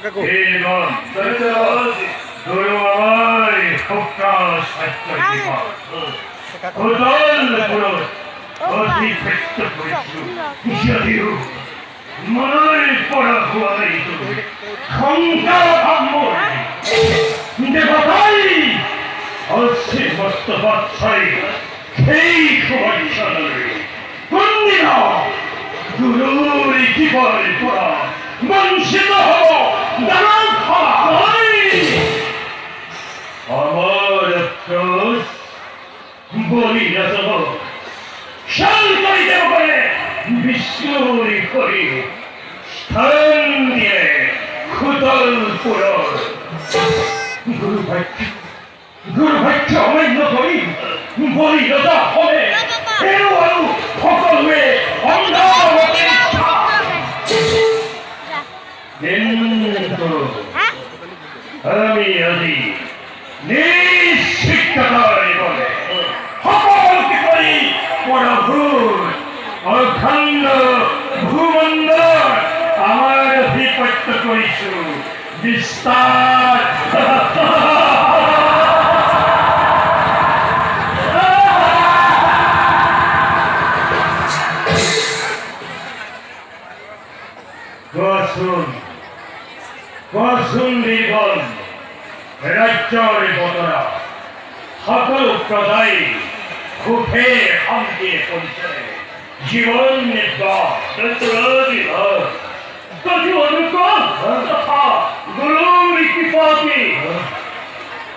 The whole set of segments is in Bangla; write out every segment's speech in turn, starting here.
কাকু মনের পড়া হুয়াই সংসার ভাম্মর দেবতাই অশ্রী মস্ত বৎসই সেই শুভেচ্ছা বন্দিনা গুরুর জীবন পড়া বঞ্চিত হব দানব আমার ক্রোশ বলি রত শাল করিতে পারে বিষ্ণুর করি স্থান দিয়ে খুদল পুরর গুরু ভাগ্য অমান্য করি বলি রতা হবে এর আলু সকলে অন্ধ আমি আজি নিশ্চিততায় বলে সকলকে করি পরভূত অখণ্ড ভূমণ্ডল আমার অধিপত্য করিছু বিস্তার বীরগণ রাজ্যের বতরা সকল প্রদায়ী সুখে শান্তি পরিচয় জীবন নির্বাহ অনুকূল তথা গুরুর কৃপাতে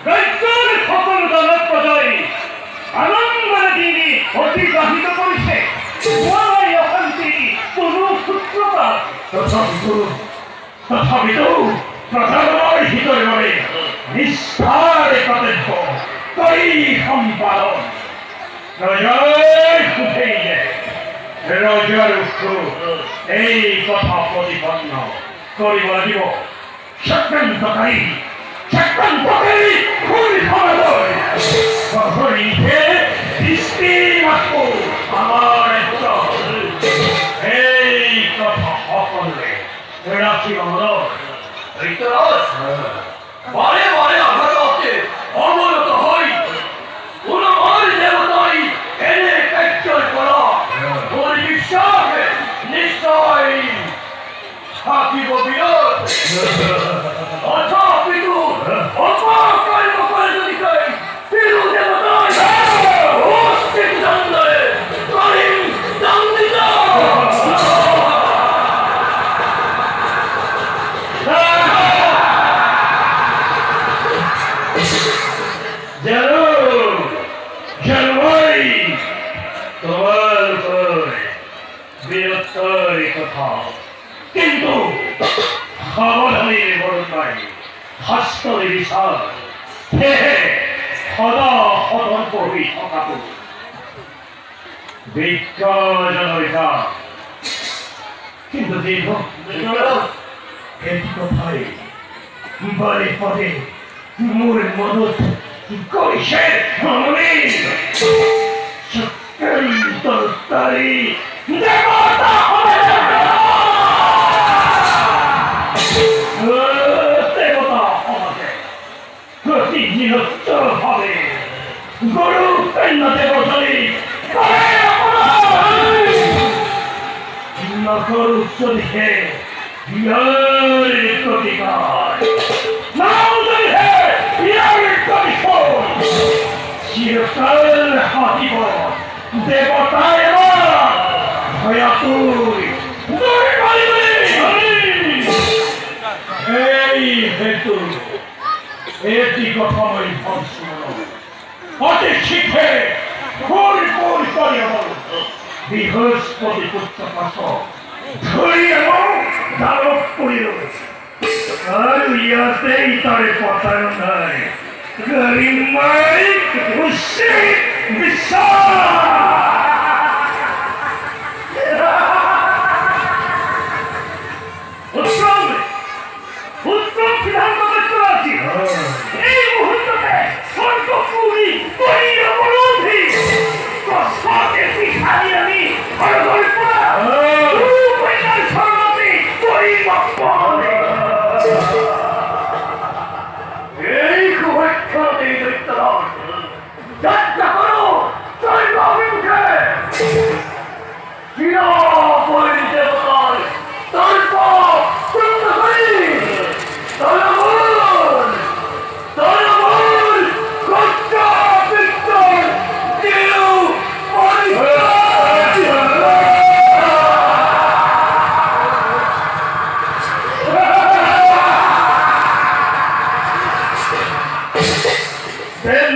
রাজ্যের সকল দানব প্রদায়ী আনন্দের দিনে অতিবাহিত করেছে অশান্তি কোনো সূত্রতা তথাপিতো প্রধানময় হিতরে নিষ্ঠারে কর্তব্য করি সম্পাদন রজার সুখেই রজার এই কথা প্রতিপন্ন করিব লাগিব চক্রান্তকারী খুন খবরে দৃষ্টি মাত্র আমার এই কথা সকলে রাখিব বারে বারে আঘাত হচ্ছে অবনত হই পুনর দেবতাই এনে কার্য করা ওর বিশ্বাস নিশ্চয় থাকিব বিরোধ অথাপিতু অপকর্ম করে যদি কই পিরু দেবতাই অস্তিত দণ্ডে করিম দণ্ডিত কিন্তু সাবধানের বরণাই হাস্তরে বিশাল সদা সতর্ক হই থকাটো বিজ্ঞানতা কিন্তু দীর্ঘ এটি কথাই বারে পদে মূল মদত কইছে মনে চক্রান্তকারী দেবতা হবে দেবতা হবে প্রতিনিয়ত হবে গরু কন্য দেবতারি নকর উচ্চ দিকে প্রতিকার নাম দিকে চিরকাল হাতিব দেবতায় ভয়াতুর এই হেতু এটি কথা মই অতি শিখে ফুল ফুল করে বৃহস্পতি পুত্র পাশ ধরিয়ে দানব করিল আর ইয়াতেই তারে পতায়ন নাই গরিমাই খুশি বিশ্বাস সিদ্ধান্ত করতে পারছি এই মুহূর্তে স্বর্গপুরী পরিণমরোধী কষ্টে পিছাই আমি পরিকল্পনা সর্বতি পরিবর্তন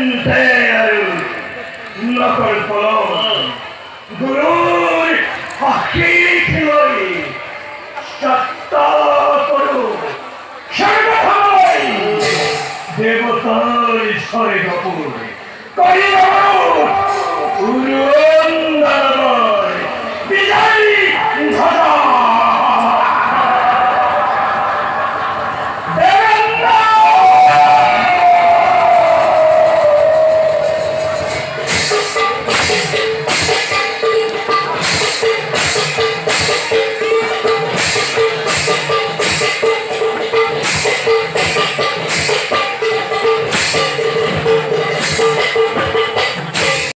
Entero, নকল পলম, গুরুর আখিলই সত্য করু, সর্বসময় দেবতার স্বরে গপুর, করিব উড়ন